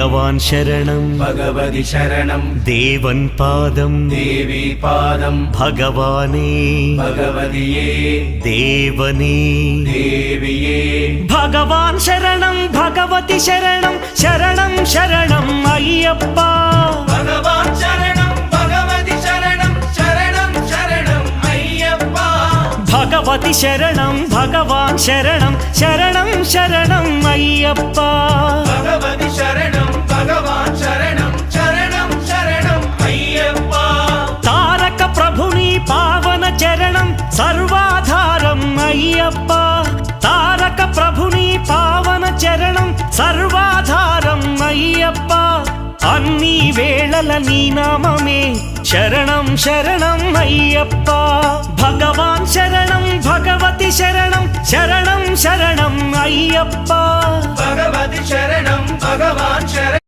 भगवान् शरणं भगवति शरणं देवन् पादं देवी पादं भगवाने भगवदिये देवने देविये भगवान् शरणं भगवति शरणं शरणं शरणं अय्यप्पा भगवान् शरणं भगवति शरणं शरणं शरणं अय्यप्पा भगवति शरणं भगवान् शरणं शरणं शरणं अय्यप्पा भगवति शरणं भगवान् शरणं शरणं शरणं अय्यप्पा तारक प्रभुनि पावन चरणं सर्वाधारं अय्यप्पा तारक प्रभुनि पावन चरणं सर्वाधारं अय्यप्पा अन्नी वेळల నీ నామమే శరణం శరణం అయ్యప్ప భగవాన్ శరణం భగవతి శరణం శరణం శరణం అయ్యప్ప भगवति शरणं भगवान् शरणं